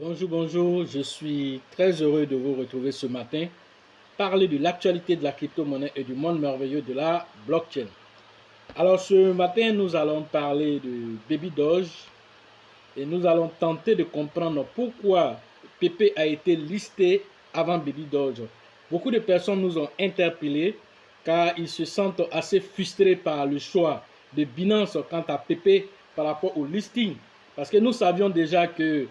Bonjour, bonjour, je suis très heureux de vous retrouver ce matin, parler de l'actualité de la crypto-monnaie et du monde merveilleux de la blockchain. Alors ce matin, nous allons parler de Baby Doge et nous allons tenter de comprendre pourquoi PP a été listé avant Baby Doge. Beaucoup de personnes nous ont interpellés car ils se sentent assez frustrés par le choix de Binance quant à PP par rapport au listing. Parce que nous savions déjà que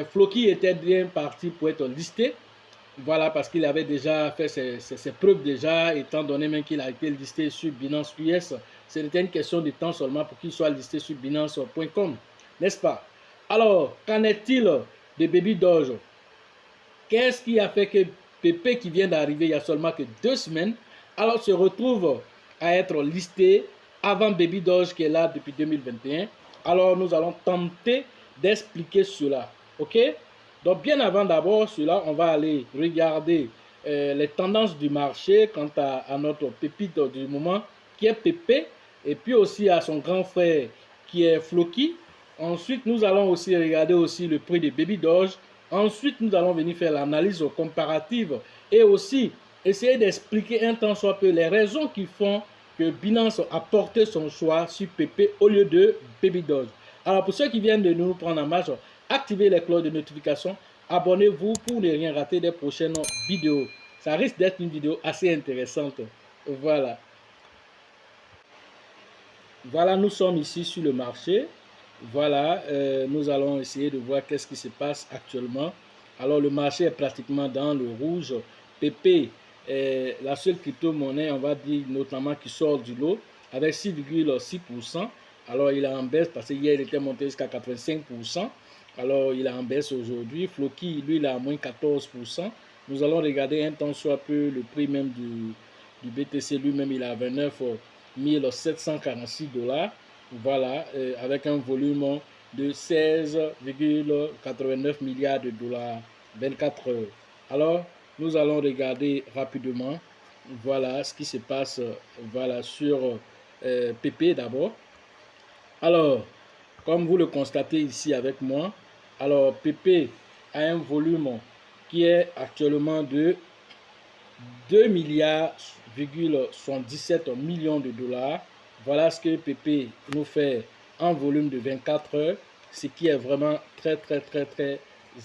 Floki était bien parti pour être listé. Voilà, parce qu'il avait déjà fait ses preuves déjà, étant donné même qu'il a été listé sur Binance US. C'était une question de temps seulement pour qu'il soit listé sur Binance.com, n'est-ce pas? Alors, qu'en est-il de Baby Doge? Qu'est-ce qui a fait que Pépé, qui vient d'arriver il y a seulement que 2 semaines, alors se retrouve à être listé avant Baby Doge qui est là depuis 2021? Alors, nous allons tenter d'expliquer cela, ok? Donc, bien avant d'abord cela, on va aller regarder les tendances du marché quant à notre pépite du moment, qui est Pépé, et puis aussi à son grand frère qui est Floki. Ensuite, nous allons aussi regarder aussi le prix de Baby Doge. Ensuite, nous allons venir faire l'analyse comparative et aussi essayer d'expliquer un tant soit peu les raisons qui font que Binance a porté son choix sur PP au lieu de Baby Doge. Alors, pour ceux qui viennent de nous prendre en marche, activez les cloches de notification, abonnez-vous pour ne rien rater des prochaines vidéos. Ça risque d'être une vidéo assez intéressante. Voilà. Voilà, nous sommes ici sur le marché. Voilà, nous allons essayer de voir qu'est-ce qui se passe actuellement. Alors, le marché est pratiquement dans le rouge. PP est la seule crypto-monnaie, on va dire, notamment qui sort du lot, avec 6,6%. Alors, il est en baisse parce qu'hier, il était monté jusqu'à 85%. Alors, il est en baisse aujourd'hui. Floki, lui, il est à moins 14%. Nous allons regarder un temps soit peu le prix même du BTC lui-même, il est à 29 746 $. Voilà, avec un volume de 16,89 milliards de dollars 24 heures. Alors, nous allons regarder rapidement, voilà ce qui se passe, voilà, sur PP d'abord. Alors, comme vous le constatez ici avec moi, alors PP a un volume qui est actuellement de 2 milliards 17 millions de dollars. Voilà ce que PP nous fait en volume de 24 heures, ce qui est vraiment très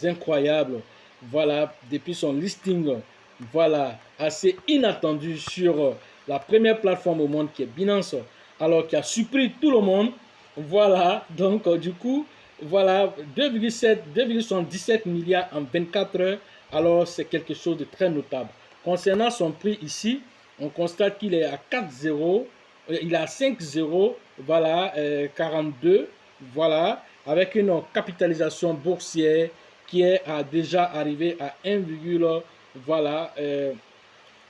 incroyable. Voilà, depuis son listing, voilà, assez inattendu sur la première plateforme au monde qui est Binance, alors qui a surpris tout le monde. Voilà, donc du coup, voilà, 2,77 milliards en 24 heures, alors c'est quelque chose de très notable. Concernant son prix ici, on constate qu'il est à 4,0, il est à 5,0, voilà, 42, voilà, avec une capitalisation boursière qui est déjà arrivé à 1, voilà,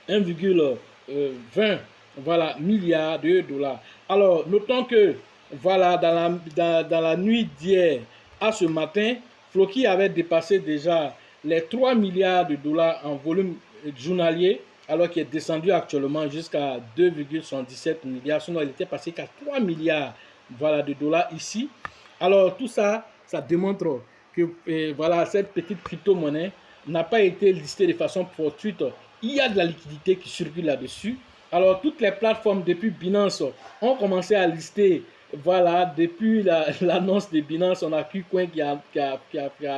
1,20 voilà, milliards de dollars. Alors, notons que voilà, dans la nuit d'hier à ce matin, Floki avait dépassé déjà les 3 milliards de dollars en volume journalier, alors qu'il est descendu actuellement jusqu'à 2,77 milliards. Sinon, il était passé qu'à 3 milliards voilà, de dollars ici. Alors, tout ça, ça démontre que voilà, cette petite crypto-monnaie n'a pas été listée de façon fortuite. Il y a de la liquidité qui circule là-dessus. Alors, toutes les plateformes depuis Binance ont commencé à lister. Voilà, depuis l'annonce de Binance, on a KuCoin qui a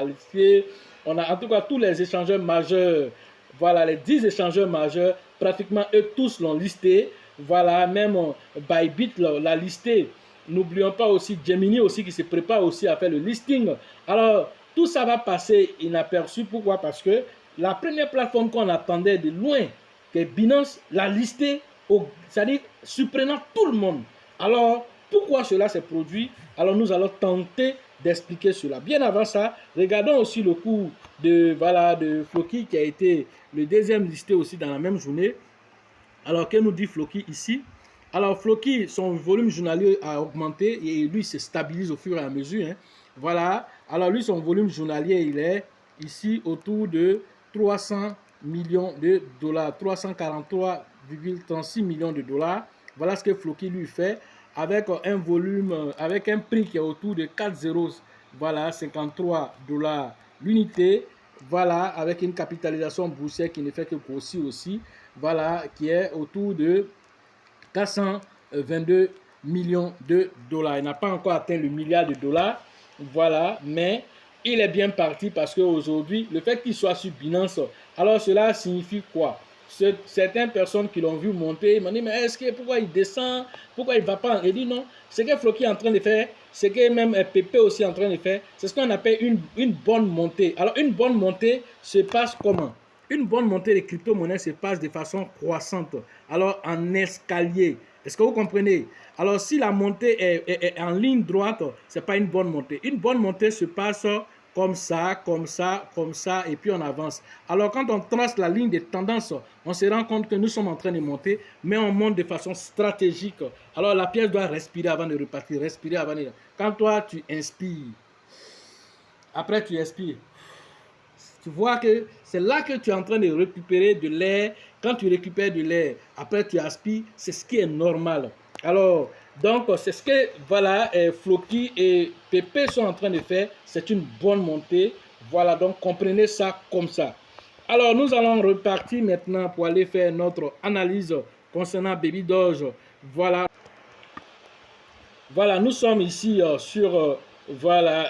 listé. On a en tout cas tous les échangeurs majeurs. Voilà, les 10 échangeurs majeurs, pratiquement eux tous l'ont listé. Voilà, même Bybit l'a listé. N'oublions pas aussi Gemini aussi qui se prépare aussi à faire le listing. Alors, tout ça va passer inaperçu. Pourquoi? Parce que la première plateforme qu'on attendait de loin, que Binance l'a listé, c'est-à-dire surprenant tout le monde. Alors, pourquoi cela s'est produit? Alors, nous allons tenter d'expliquer cela. Bien avant ça, regardons aussi le cours de Floki qui a été le deuxième listé aussi dans la même journée. Alors, que nous dit Floki ici? Alors, Floki, son volume journalier a augmenté et lui se stabilise au fur et à mesure. Hein. Voilà. Alors, lui, son volume journalier, il est ici autour de 300 millions de dollars, 343,36 millions de dollars. Voilà ce que Floki lui fait avec un volume, avec un prix qui est autour de 4,0, voilà, 53 dollars l'unité, voilà, avec une capitalisation boursière qui ne fait que grossir aussi, voilà, qui est autour de 422 millions de dollars. Il n'a pas encore atteint le milliard de dollars, voilà, mais il est bien parti parce qu'aujourd'hui, le fait qu'il soit sur Binance, alors cela signifie quoi? Certaines personnes qui l'ont vu monter m'ont dit, mais pourquoi il descend? Pourquoi il ne va pas? Il dit non, ce que Floki est en train de faire, ce que même Pépé aussi est en train de faire, c'est ce qu'on appelle une bonne montée. Alors une bonne montée se passe comment? Une bonne montée des crypto-monnaies se passe de façon croissante, alors en escalier. Est-ce que vous comprenez? Alors si la montée est en ligne droite, ce n'est pas une bonne montée. Une bonne montée se passe comme ça, comme ça, comme ça, et puis on avance. Alors quand on trace la ligne de tendance, on se rend compte que nous sommes en train de monter, mais on monte de façon stratégique. Alors la pièce doit respirer avant de repartir, respirer avant de... Quand toi tu inspires, après tu expires, tu vois que c'est là que tu es en train de récupérer de l'air. Quand tu récupères de l'air, après tu aspires, c'est ce qui est normal. Alors, donc, c'est ce que, voilà, Floki et Pépé sont en train de faire. C'est une bonne montée. Voilà, donc comprenez ça comme ça. Alors, nous allons repartir maintenant pour aller faire notre analyse concernant Baby Doge. Voilà. Voilà, nous sommes ici sur voilà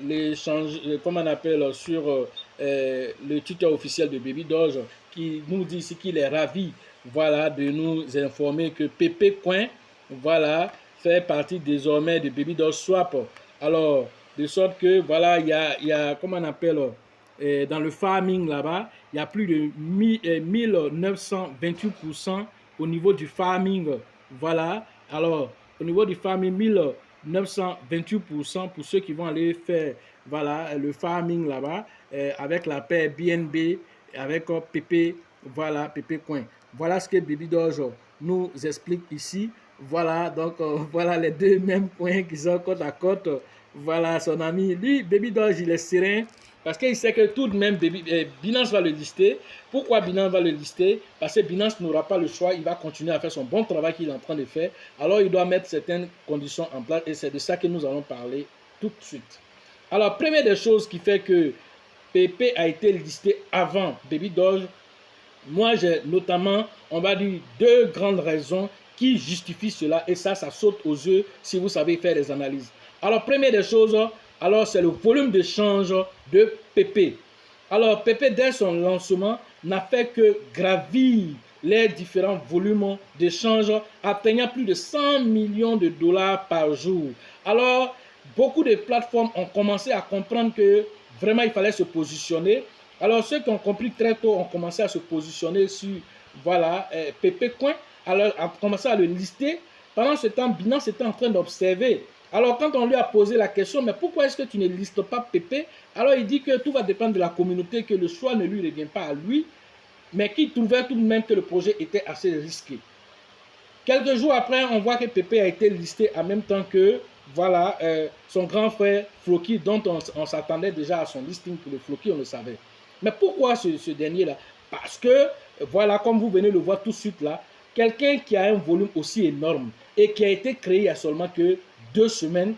l'échange, comment on appelle, sur le tuteur officiel de Baby Doge qui nous dit ici qu'il est ravi, voilà, de nous informer que Pépé Coin, voilà, fait partie désormais de Baby Doge Swap. Alors, de sorte que, voilà, il y a comment on appelle, dans le farming là-bas, il y a plus de 1928% au niveau du farming, voilà. Alors, au niveau du farming, 1928% pour ceux qui vont aller faire, voilà, le farming là-bas, avec la paire BNB, avec PP, voilà, PP Coin. Voilà ce que Baby Doge nous explique ici. Voilà, donc voilà les deux mêmes coins qui sont côte à côte. Voilà son ami. Lui, Baby Doge, il est serein parce qu'il sait que tout de même Binance va le lister. Pourquoi Binance va le lister? Parce que Binance n'aura pas le choix. Il va continuer à faire son bon travail qu'il est en train de faire. Alors, il doit mettre certaines conditions en place et c'est de ça que nous allons parler tout de suite. Alors, première des choses qui fait que PP a été listé avant Baby Doge, moi, j'ai notamment, on va dire, deux grandes raisons qui justifient cela. Et ça saute aux yeux si vous savez faire des analyses. Alors, première des choses, alors c'est le volume de change de PP. Alors, PP, dès son lancement, n'a fait que gravir les différents volumes d'échange, atteignant plus de 100 millions de dollars par jour. Alors, beaucoup de plateformes ont commencé à comprendre que vraiment il fallait se positionner. Alors, ceux qui ont compris très tôt ont commencé à se positionner sur, voilà, PP Coin, alors ont commencé à le lister. Pendant ce temps, Binance était en train d'observer. Alors, quand on lui a posé la question, mais pourquoi est-ce que tu ne listes pas PP? Alors, il dit que tout va dépendre de la communauté, que le choix ne lui revient pas à lui, mais qu'il trouvait tout de même que le projet était assez risqué. Quelques jours après, on voit que PP a été listé en même temps que, voilà, son grand frère Floki, dont on s'attendait déjà à son listing pour le Floki, on le savait. Mais pourquoi ce dernier-là? Parce que, voilà, comme vous venez de le voir tout de suite là, quelqu'un qui a un volume aussi énorme et qui a été créé il y a seulement que 2 semaines,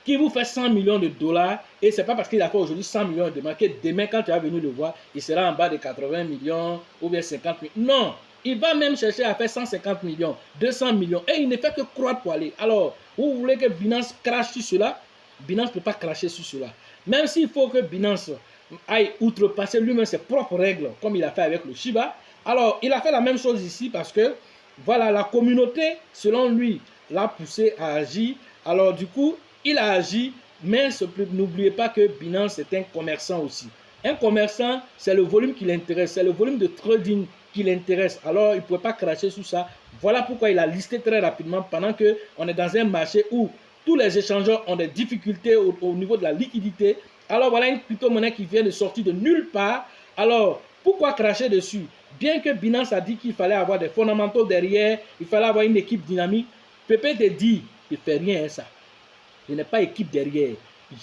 qui vous fait 100 millions de dollars, et ce n'est pas parce qu'il a fait aujourd'hui 100 millions de dollars que demain, quand tu vas venir le voir, il sera en bas de 80 millions ou bien 50 millions. Non, il va même chercher à faire 150 millions, 200 millions, et il ne fait que croître pour aller. Alors, vous voulez que Binance crache sur cela? Binance ne peut pas cracher sur cela. Même s'il faut que Binance aille outrepasser lui-même ses propres règles, comme il a fait avec le Shiba. Alors, il a fait la même chose ici parce que, voilà, la communauté, selon lui, l'a poussé à agir. Alors, du coup, il a agi, mais n'oubliez pas que Binance est un commerçant aussi. Un commerçant, c'est le volume qui l'intéresse, c'est le volume de trading qui l'intéresse. Alors, il ne pouvait pas cracher sur ça. Voilà pourquoi il a listé très rapidement pendant qu'on est dans un marché où tous les échangeurs ont des difficultés au niveau de la liquidité. Alors, voilà une crypto-monnaie qui vient de sortir de nulle part. Alors, pourquoi cracher dessus? Bien que Binance a dit qu'il fallait avoir des fondamentaux derrière, il fallait avoir une équipe dynamique, Pépé te dit, il ne fait rien à ça. Je n'ai pas équipe derrière.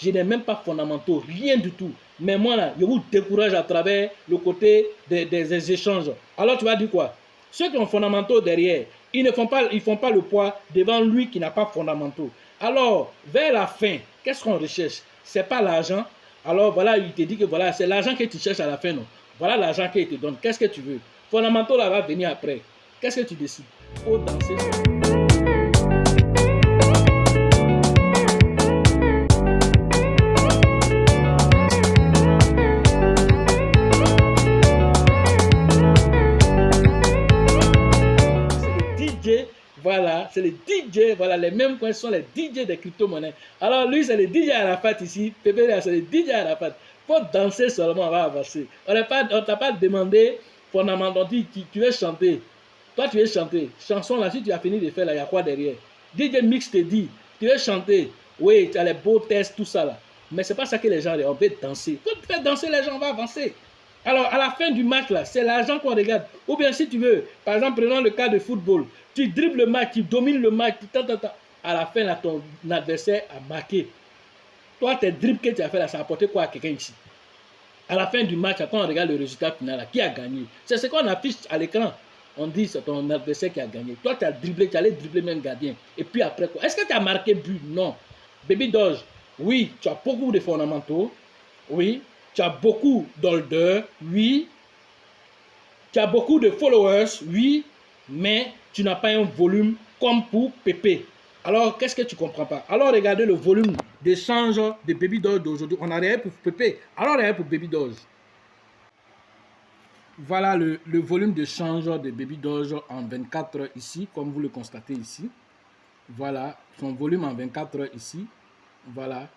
Je n'ai même pas fondamentaux, rien du tout. Mais moi, là, je vous décourage à travers le côté des échanges. Alors, tu vas dire quoi? Ceux qui ont fondamentaux derrière, ils ne font pas le poids devant lui qui n'a pas fondamentaux. Alors, vers la fin, qu'est-ce qu'on recherche? Ce n'est pas l'argent. Alors voilà, il te dit que voilà, c'est l'argent que tu cherches à la fin, non? Voilà l'argent qu'il te donne. Qu'est-ce que tu veux? Fondamental là va venir après. Qu'est-ce que tu décides? Faut danser. Voilà, c'est les DJ, voilà, les mêmes coins sont les DJ des crypto-monnaies. Alors lui, c'est le DJ Arafat ici, Pépé, c'est le DJ Arafat. Faut danser seulement, on va avancer. On t'a pas demandé, fondamentalement, tu veux chanter. Toi, tu veux chanter. Chanson là, si tu as fini de faire là, il y a quoi derrière? DJ Mix te dit, tu veux chanter. Oui, tu as les beaux tests, tout ça là. Mais c'est pas ça que les gens, on veut danser. Quand tu fais danser, les gens vont avancer. Alors, à la fin du match, là, c'est l'argent qu'on regarde. Ou bien, si tu veux, par exemple, prenons le cas de football. Tu dribbles le match, tu domines le match, à la fin, là, ton adversaire a marqué. Toi, tes dribbles que tu as fait, là, ça a apporté quoi à quelqu'un ici? À la fin du match, quand on regarde le résultat final, là, qui a gagné? C'est ce qu'on affiche à l'écran. On dit c'est ton adversaire qui a gagné. Toi, tu as dribblé, tu allais dribbler même gardien. Et puis après quoi? Est-ce que tu as marqué but? Non. Baby Doge, oui, tu as beaucoup de fondamentaux. Oui. Tu as beaucoup d'holders, oui. Tu as beaucoup de followers, oui. Mais tu n'as pas un volume comme pour Pépé. Alors, qu'est-ce que tu ne comprends pas? Alors, regardez le volume d'échange de Baby Doge d'aujourd'hui. On a rien pour Pépé. Alors, rien pour Baby Doge. Voilà le volume de change de Baby Doge en 24 heures ici, comme vous le constatez ici. Voilà, son volume en 24 heures ici. Voilà,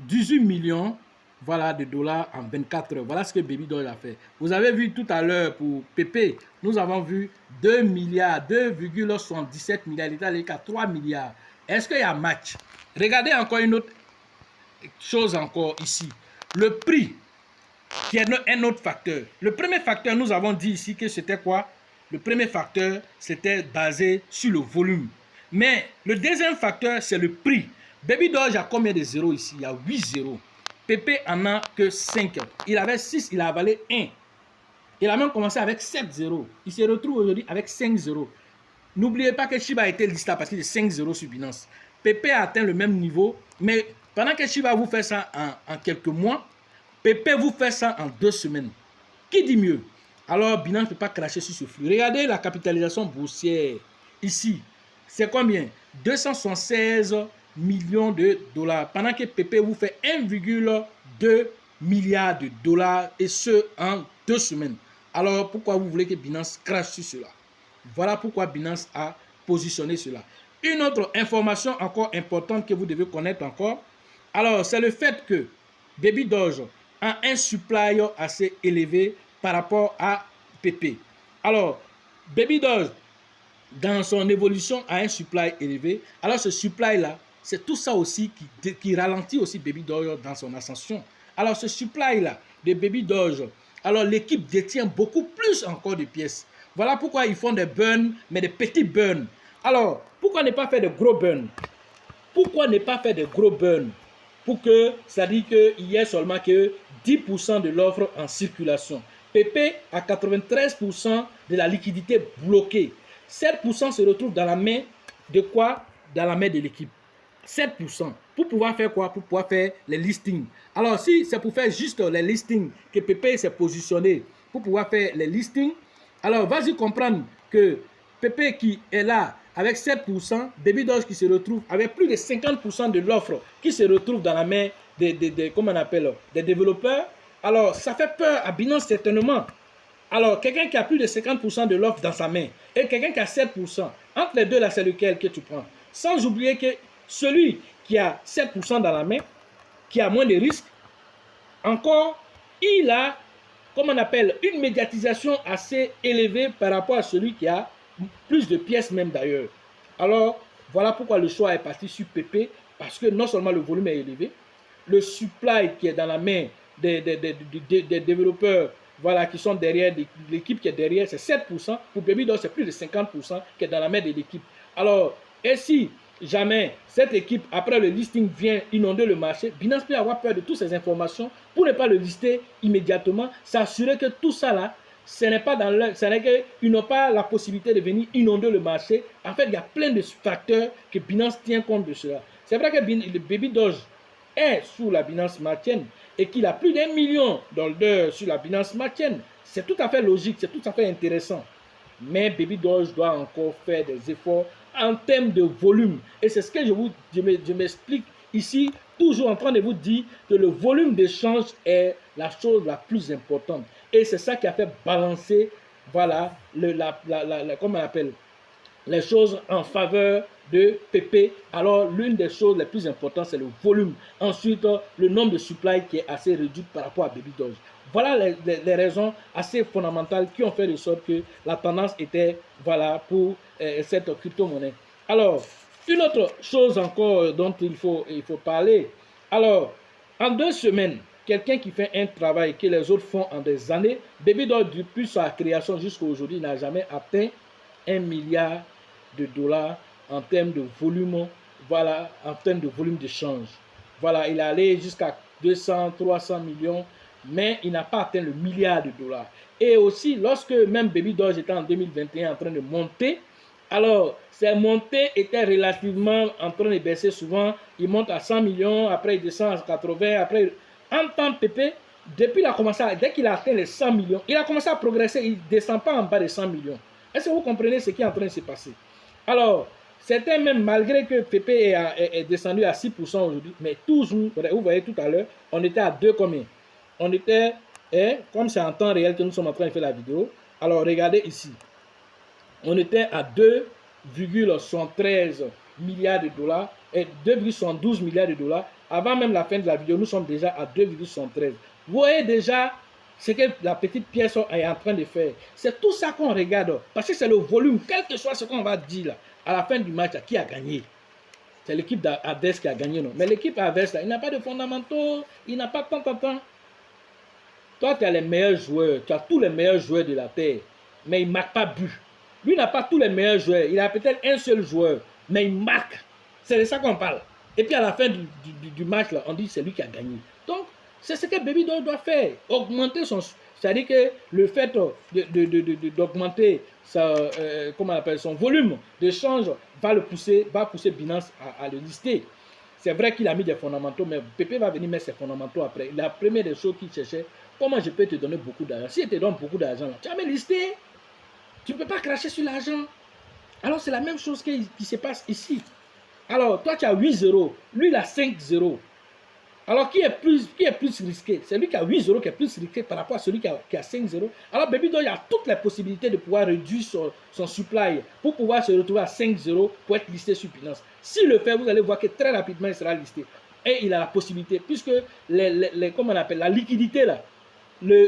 18 millions voilà, de dollars en 24 heures. Voilà ce que Baby Doge a fait. Vous avez vu tout à l'heure pour Pépé, nous avons vu 2 milliards, 2,77 milliards. Il est allé à 3 milliards. Est-ce qu'il y a match? Regardez encore une autre chose encore ici. Le prix qui est un autre facteur. Le premier facteur, nous avons dit ici que c'était quoi? Le premier facteur, c'était basé sur le volume. Mais le deuxième facteur, c'est le prix. Baby Doge a combien de zéros ici? Il y a 8 zéros. Pépé en a que 5. Il avait 6, il a avalé 1. Il a même commencé avec 7 zéros. Il se retrouve aujourd'hui avec 5 zéros. N'oubliez pas que Shiba a été listé à partir de 5 zéros sur Binance. Pépé a atteint le même niveau. Mais pendant que Shiba vous fait ça en quelques mois, Pépé vous fait ça en 2 semaines. Qui dit mieux? Alors, Binance ne peut pas cracher sur ce flux. Regardez la capitalisation boursière. Ici, c'est combien? 276 millions de dollars. Pendant que Pépé vous fait 1,2 milliard de dollars. Et ce, en 2 semaines. Alors, pourquoi vous voulez que Binance crache sur cela? Voilà pourquoi Binance a positionné cela. Une autre information encore importante que vous devez connaître encore. Alors, c'est le fait que Baby Doge a un supply assez élevé par rapport à Pépé. Alors, Baby Doge, dans son évolution, a un supply élevé. Alors, ce supply-là, c'est tout ça aussi qui ralentit aussi Baby Doge dans son ascension. Alors, ce supply-là de Baby Doge, alors l'équipe détient beaucoup plus encore de pièces. Voilà pourquoi ils font des burns, mais des petits burns. Alors, pourquoi ne pas faire de gros burns? Pourquoi ne pas faire de gros burns? Pour que ça dit qu'il y ait seulement que 10% de l'offre en circulation. Pépé a 93% de la liquidité bloquée. 7% se retrouve dans la main de quoi? Dans la main de l'équipe. 7%. Pour pouvoir faire quoi? Pour pouvoir faire les listings. Alors, si c'est pour faire juste les listings que Pépé s'est positionné pour pouvoir faire les listings, alors vas-y comprendre que Pépé qui est là avec 7%, Baby Doge qui se retrouve avec plus de 50% de l'offre qui se retrouve dans la main comment on appelle, des développeurs. Alors, ça fait peur à Binance certainement. Alors, quelqu'un qui a plus de 50% de l'offre dans sa main et quelqu'un qui a 7%, entre les deux là, c'est lequel que tu prends? Sans oublier que celui qui a 7% dans la main, qui a moins de risques, encore, il a, comment on appelle, une médiatisation assez élevée par rapport à celui qui a plus de pièces même d'ailleurs. Alors, voilà pourquoi le choix est parti sur Pépé, parce que non seulement le volume est élevé, le supply qui est dans la main des développeurs, voilà, qui sont derrière, l'équipe qui est derrière, c'est 7%. Pour Baby Doge, c'est plus de 50% qui est dans la main de l'équipe. Alors, et si jamais cette équipe, après le listing, vient inonder le marché, Binance peut avoir peur de toutes ces informations pour ne pas le lister immédiatement, s'assurer que tout ça là, ce n'est pas dans leur, ce n'est qu'ils n'ont pas la possibilité de venir inonder le marché. En fait, il y a plein de facteurs que Binance tient compte de cela. C'est vrai que le Baby Doge est sous la Binance Smart Chain, et qu'il a plus d'1 million d'holders sur la Binance Smart Chain. C'est tout à fait logique, c'est tout à fait intéressant. Mais Baby Doge doit encore faire des efforts en termes de volume. Et c'est ce que je m'explique ici, toujours en train de vous dire que le volume d'échange est la chose la plus importante. Et c'est ça qui a fait balancer, voilà, comment on appelle, les choses en faveur de PP. Alors, l'une des choses les plus importantes, c'est le volume. Ensuite, le nombre de supply qui est assez réduit par rapport à Baby Doge. Voilà les raisons assez fondamentales qui ont fait de sorte que la tendance était, voilà, pour cette crypto-monnaie. Alors, une autre chose encore dont il faut parler. Alors, en 2 semaines, quelqu'un qui fait un travail que les autres font en des années, Baby Doge, depuis sa création jusqu'à aujourd'hui, n'a jamais atteint 1 milliard de dollars en termes de volume, voilà, en termes de volume d'échange. Voilà, il est allé jusqu'à 200, 300 millions, mais il n'a pas atteint le milliard de dollars. Et aussi, lorsque même Baby Doge était en 2021 en train de monter, alors ces montées étaient relativement en train de baisser souvent. Il monte à 100 millions, après il descend à 80, après, en temps PP, depuis dès qu'il a atteint les 100 millions, il a commencé à progresser, il ne descend pas en bas de 100 millions. Est-ce que vous comprenez ce qui est en train de se passer? Alors, c'était même malgré que PP est descendu à 6% aujourd'hui, mais toujours, vous voyez tout à l'heure, on était à 2 combien? On était, comme c'est en temps réel que nous sommes en train de faire la vidéo, alors regardez ici, on était à 2,73 milliards de dollars et 2,72 milliards de dollars. Avant même la fin de la vidéo, nous sommes déjà à 2,73. Vous voyez déjà ce que la petite pièce est en train de faire. C'est tout ça qu'on regarde, parce que c'est le volume, quel que soit ce qu'on va dire là, à la fin du match, qui a gagné. C'est l'équipe d'Ades qui a gagné, non? Mais l'équipe adverse, là, il n'a pas de fondamentaux, il n'a pas tant. Toi, tu as les meilleurs joueurs, tu as tous les meilleurs joueurs de la Terre, mais il ne marque pas but. Lui n'a pas tous les meilleurs joueurs, il a peut-être un seul joueur, mais il marque. C'est de ça qu'on parle. Et puis à la fin du match, là, on dit que c'est lui qui a gagné. Donc, c'est ce que Baby Doge doit faire, augmenter son... C'est-à-dire que le fait d'augmenter comment on appelle, son volume d'échange va pousser Binance à le lister. C'est vrai qu'il a mis des fondamentaux, mais Pépé va venir mettre ses fondamentaux après. La première des choses qu'il cherchait, comment je peux te donner beaucoup d'argent? Si je te donne beaucoup d'argent, tu vas me lister. Tu ne peux pas cracher sur l'argent. Alors c'est la même chose qui se passe ici. Alors toi tu as 8-0, lui il a 5-0. Alors qui est plus risqué? C'est lui qui a 8-0 qui est plus risqué par rapport à celui qui a 5-0. Alors Baby Doge a toutes les possibilités de pouvoir réduire son supply pour pouvoir se retrouver à 5-0 pour être listé sur Binance. S'il le fait, vous allez voir que très rapidement il sera listé. Et il a la possibilité, puisque comment on appelle, la liquidité là,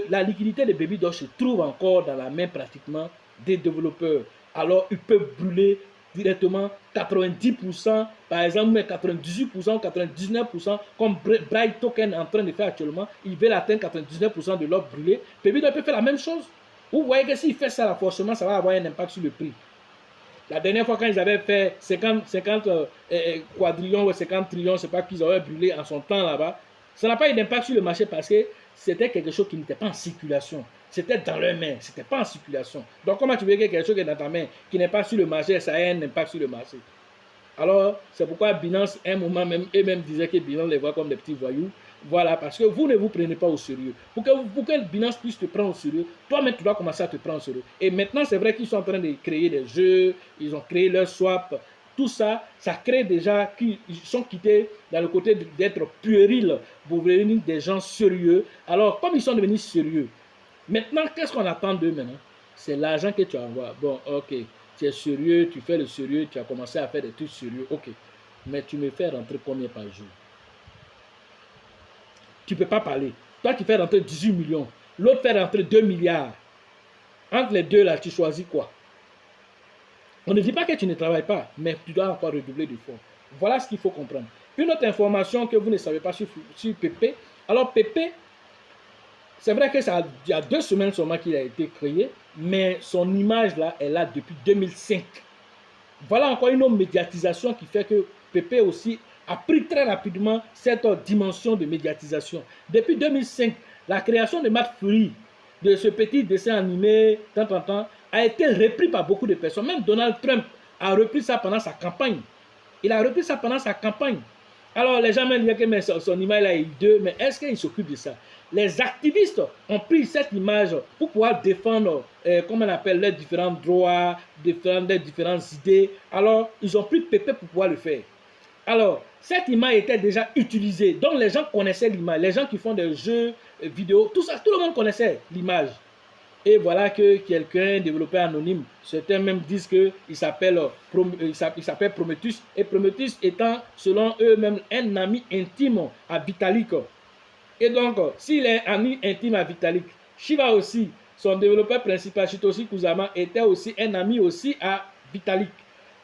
la liquidité de Baby Doge se trouve encore dans la main pratiquement des développeurs. Alors ils peuvent brûler directement 90%, par exemple, mais 98%, 99%, comme Bright Token est en train de faire actuellement, ils veulent atteindre 99% de l'or brûlé. Baby Doge peut faire la même chose. Vous voyez que s'il fait ça, là, forcément, ça va avoir un impact sur le prix. La dernière fois, quand ils avaient fait 50 quadrillions ou 50 trillions, c'est pas qu'ils avaient brûlé en son temps là-bas, ça n'a pas eu d'impact sur le marché parce que c'était quelque chose qui n'était pas en circulation. C'était dans leurs mains, ce n'était pas en circulation. Donc, comment tu veux que quelque chose qui est dans ta main, qui n'est pas sur le marché, ça ait un impact sur le marché? Alors, c'est pourquoi Binance, à un moment même, eux-mêmes disaient que Binance les voit comme des petits voyous. Voilà, parce que vous ne vous prenez pas au sérieux. Pour que Binance puisse te prendre au sérieux, toi-même, tu dois commencer à te prendre au sérieux. Et maintenant, c'est vrai qu'ils sont en train de créer des jeux, ils ont créé leur swap. Tout ça, ça crée déjà qu'ils sont quittés dans le côté d'être puérils pour devenir des gens sérieux. Alors, comme ils sont devenus sérieux, maintenant, qu'est-ce qu'on attend d'eux maintenant? C'est l'argent que tu envoies. Bon, ok, tu es sérieux, tu fais le sérieux, tu as commencé à faire des trucs sérieux, ok. Mais tu me fais rentrer combien par jour? Tu ne peux pas parler. Toi, tu fais rentrer 18 millions. L'autre fait rentrer 2 milliards. Entre les deux, là, tu choisis quoi? On ne dit pas que tu ne travailles pas, mais tu dois encore redoubler d'efforts. Voilà ce qu'il faut comprendre. Une autre information que vous ne savez pas sur PP. Alors, PP, c'est vrai que ça il y a 2 semaines seulement qu'il a été créé, mais son image là est là depuis 2005. Voilà encore une autre médiatisation qui fait que PP aussi a pris très rapidement cette dimension de médiatisation. Depuis 2005, la création de Mad Fury, de ce petit dessin animé, a été repris par beaucoup de personnes. Même Donald Trump a repris ça pendant sa campagne. Il a repris ça pendant sa campagne. Alors, les gens me disent que mais son image là est hideux, mais est-ce qu'ils s'occupent de ça? Les activistes ont pris cette image pour pouvoir défendre, comment on appelle, leurs différents droits, leurs différentes idées. Alors, ils ont pris Pépé pour pouvoir le faire. Alors, cette image était déjà utilisée. Donc, les gens connaissaient l'image. Les gens qui font des jeux vidéo, tout ça, tout le monde connaissait l'image. Et voilà que quelqu'un, développeur anonyme, certains même disent qu'il s'appelle Prometheus. Et Prometheus étant, selon eux-mêmes, un ami intime à Vitalik. Et donc, s'il est ami intime à Vitalik, Shiba aussi, son développeur principal, Shitoshi Kusama, était aussi un ami aussi à Vitalik.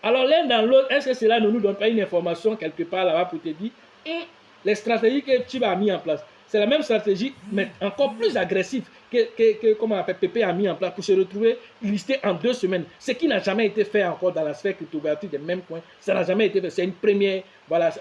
Alors l'un dans l'autre, est-ce que cela ne nous donne pas une information quelque part là-bas pour te dire les stratégies que Shiba a mis en place? C'est la même stratégie, mais encore plus agressive que comment on appelle, Pépé a mis en place pour se retrouver listé en 2 semaines. Ce qui n'a jamais été fait encore dans la sphère cryptographique des mêmes coins. Ça n'a jamais été fait. C'est une première. Voilà,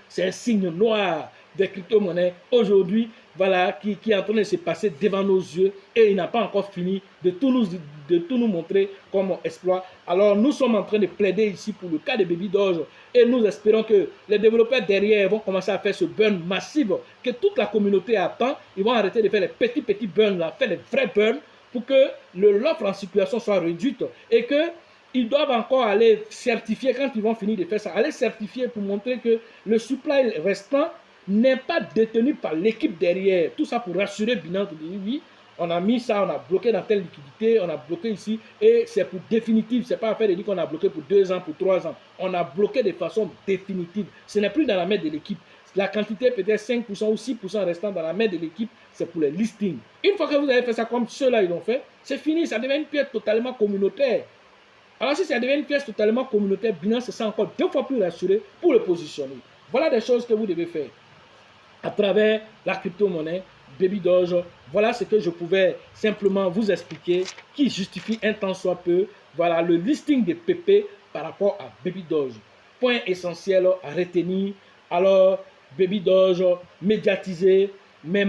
c'est un signe noir des crypto-monnaies aujourd'hui, voilà, qui est en train de se passer devant nos yeux et il n'a pas encore fini de tout nous montrer comme exploit. Alors nous sommes en train de plaider ici pour le cas de Baby Doge et nous espérons que les développeurs derrière vont commencer à faire ce burn massif que toute la communauté attend. Ils vont arrêter de faire les petits burns là, faire les vrais burns pour que l'offre en circulation soit réduite et que ils doivent encore aller certifier quand ils vont finir de faire ça, aller certifier pour montrer que le supply restant n'est pas détenu par l'équipe derrière. Tout ça pour rassurer Binance. Oui, on a mis ça, on a bloqué dans telle liquidité, on a bloqué ici, et c'est pour définitif. Ce n'est pas affaire de dire qu'on a bloqué pour 2 ans, pour 3 ans. On a bloqué de façon définitive. Ce n'est plus dans la main de l'équipe. La quantité peut-être 5% ou 6% restant dans la main de l'équipe, c'est pour les listings. Une fois que vous avez fait ça comme ceux-là, ils l'ont fait, c'est fini, ça devient une pièce totalement communautaire. Alors si ça devient une pièce totalement communautaire, Binance se sent encore 2 fois plus rassuré pour le positionner. Voilà des choses que vous devez faire à travers la crypto-monnaie Baby Doge. Voilà ce que je pouvais simplement vous expliquer qui justifie un tant soit peu, voilà, le listing de PP par rapport à Baby Doge. Point essentiel à retenir. Alors, Baby Doge médiatisé, mais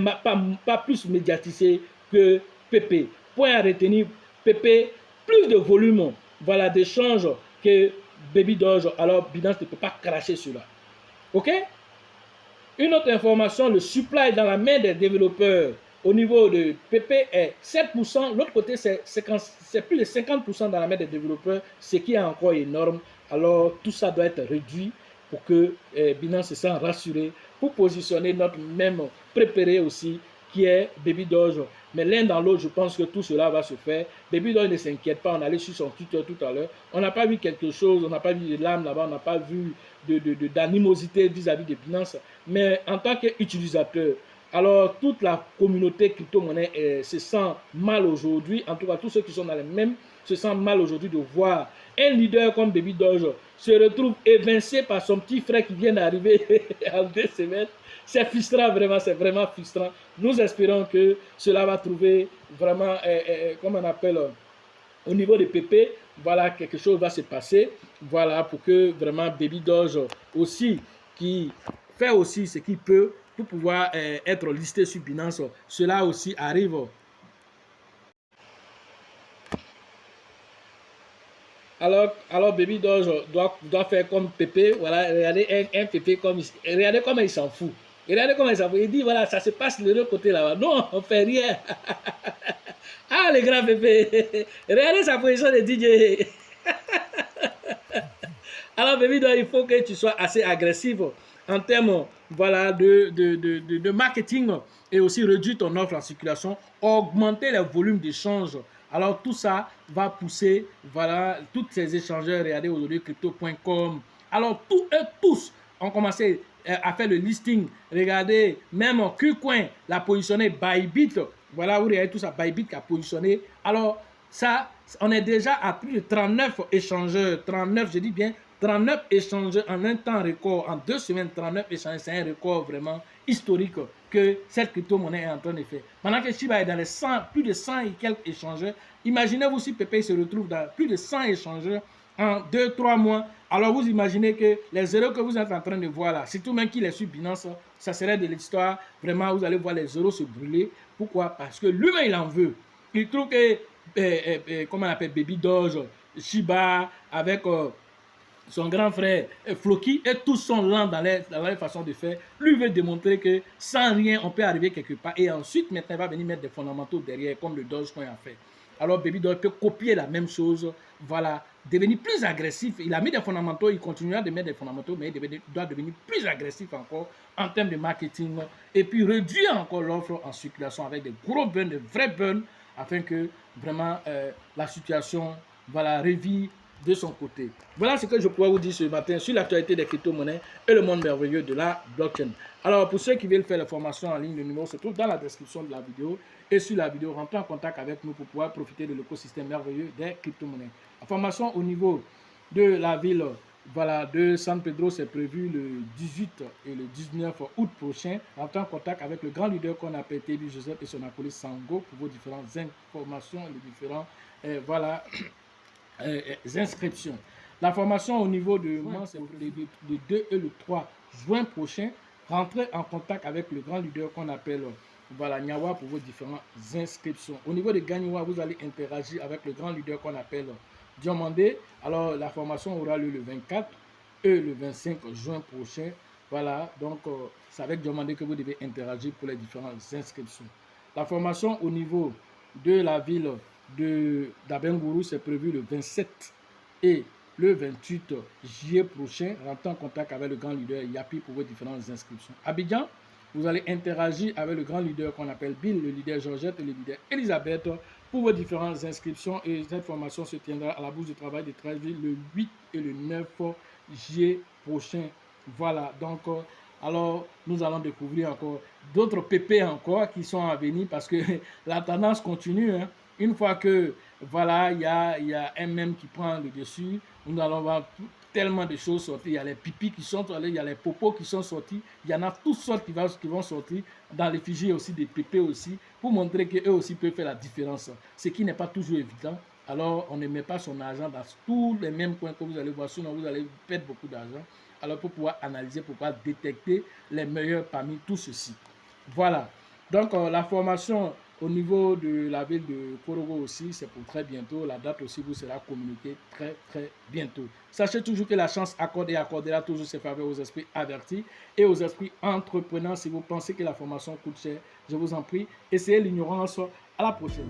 pas plus médiatisé que PP. Point à retenir, PP, plus de volume, voilà, d'échange que Baby Doge. Alors, Binance ne peut pas cracher cela. OK? Une autre information, le supply dans la main des développeurs au niveau de PP est 7%. L'autre côté, c'est plus de 50% dans la main des développeurs, ce qui est encore énorme. Alors, tout ça doit être réduit pour que Binance se sente rassuré, pour positionner notre même préféré aussi, qui est Baby Doge. Mais l'un dans l'autre, je pense que tout cela va se faire. Baby Doge ne s'inquiète pas, on allait sur son Twitter tout à l'heure. On n'a pas vu quelque chose, on n'a pas vu de larmes là-bas, on n'a pas vu d'animosité vis-à-vis de Binance. Mais en tant qu'utilisateur, alors toute la communauté crypto-monnaie se sent mal aujourd'hui. En tout cas, tous ceux qui sont dans les mêmes se sentent mal aujourd'hui de voir un leader comme Baby Doge se retrouve évincé par son petit frère qui vient d'arriver en 2 semaines. C'est frustrant, vraiment, c'est vraiment frustrant. Nous espérons que cela va trouver vraiment, comme on appelle, au niveau de PP, voilà, quelque chose va se passer. Voilà, pour que vraiment Baby Doge aussi, qui fait aussi ce qu'il peut pour pouvoir être listé sur Binance, cela aussi arrive. Alors Baby Doge doit faire comme Pépé, voilà, regardez un Pépé comme, regardez comment il s'en fout. Regardez comment il s'en fout. Il dit, voilà, ça se passe de l'autre côté là-bas. Non, on fait rien. Ah, les grands Pépé. Regardez sa position de DJ. Alors, Baby Doge, il faut que tu sois assez agressif en termes, voilà, de marketing et aussi réduire ton offre en circulation, augmenter les volumes d'échanges. Alors tout ça va pousser, voilà, tous ces échangeurs, regardez aujourd'hui crypto.com. Alors tous ont commencé à faire le listing. Regardez, même KuCoin l'a positionné, Bybit, voilà, vous regardez tout ça, Bybit qui a positionné. Alors ça, on est déjà à plus de 39 échangeurs, 39, je dis bien 39 échangeurs en un temps record, en 2 semaines, 39 échangeurs, c'est un record vraiment historique que cette crypto-monnaie est en train de faire. Pendant que Shiba est dans les 100, plus de 100 et quelques échangeurs, imaginez-vous si Pepe se retrouve dans plus de 100 échangeurs en 2-3 mois. Alors vous imaginez que les zéros que vous êtes en train de voir là, surtout même qu'il est sur Binance, ça serait de l'histoire. Vraiment, vous allez voir les zéros se brûler. Pourquoi? Parce que lui-même, il en veut. Il trouve que, comment on appelle, Baby Doge, Shiba, avec son grand frère Floki, et tous sont lents dans leur façon de faire. Lui veut démontrer que sans rien, on peut arriver quelque part. Et ensuite, maintenant, il va venir mettre des fondamentaux derrière, comme le Dogecoin a fait. Alors, Baby Doll peut copier la même chose, voilà, devenir plus agressif. Il a mis des fondamentaux, il continuera de mettre des fondamentaux, mais il doit devenir plus agressif encore en termes de marketing et puis réduire encore l'offre en circulation avec des gros burns, des vrais burns, afin que vraiment la situation, voilà, revit de son côté. Voilà ce que je pourrais vous dire ce matin sur l'actualité des crypto-monnaies et le monde merveilleux de la blockchain. Alors, pour ceux qui veulent faire la formation en ligne, le numéro se trouve dans la description de la vidéo. Et sur la vidéo, rentrez en contact avec nous pour pouvoir profiter de l'écosystème merveilleux des crypto-monnaies. La formation au niveau de la ville, voilà, de San Pedro, c'est prévu le 18 et le 19 août prochain. Rentrez en contact avec le grand leader qu'on appelle Tebi Joseph et son acolyte Sango pour vos différentes informations et les différents, voilà, inscriptions. La formation au niveau de moi, c'est le 2 et le 3 juin prochain. Rentrez en contact avec le grand leader qu'on appelle voilà, Nyawa pour vos différentes inscriptions. Au niveau de Ganiwa, vous allez interagir avec le grand leader qu'on appelle Diomandé. Alors, la formation aura lieu le 24 et le 25 juin prochain. Voilà, donc c'est avec Diomandé que vous devez interagir pour les différentes inscriptions. La formation au niveau de la ville d'Abengourou, c'est prévu le 27 et le 28 juillet prochain. Rentrez en contact avec le grand leader Yapi pour vos différentes inscriptions. Abidjan, vous allez interagir avec le grand leader qu'on appelle Bill, le leader Georgette et le leader Elisabeth pour vos différentes inscriptions. Et cette formation se tiendra à la bourse de travail de Treichville le 8 et le 9 juillet prochain. Voilà, donc alors nous allons découvrir encore d'autres pépés encore qui sont à venir parce que la tendance continue. Hein. Une fois que voilà, il y a un même qui prend le dessus, nous allons voir tellement de choses sortir. Il y a les pipis qui sont sortis, il y a les popos qui sont sortis, il y en a toutes sortes qui vont sortir dans les fichiers aussi, des pépés aussi, pour montrer qu'eux aussi peuvent faire la différence, ce qui n'est pas toujours évident. Alors, on ne met pas son argent dans tous les mêmes coins que vous allez voir, sinon vous allez perdre beaucoup d'argent. Alors, pour pouvoir analyser, pour pouvoir détecter les meilleurs parmi tout ceci. Voilà. Donc, la formation au niveau de la ville de Korogo aussi, c'est pour très bientôt. La date aussi vous sera communiquée très, très bientôt. Sachez toujours que la chance accorde et accordera toujours ses faveurs aux esprits avertis et aux esprits entreprenants. Si vous pensez que la formation coûte cher, je vous en prie, essayez l'ignorance. À la prochaine.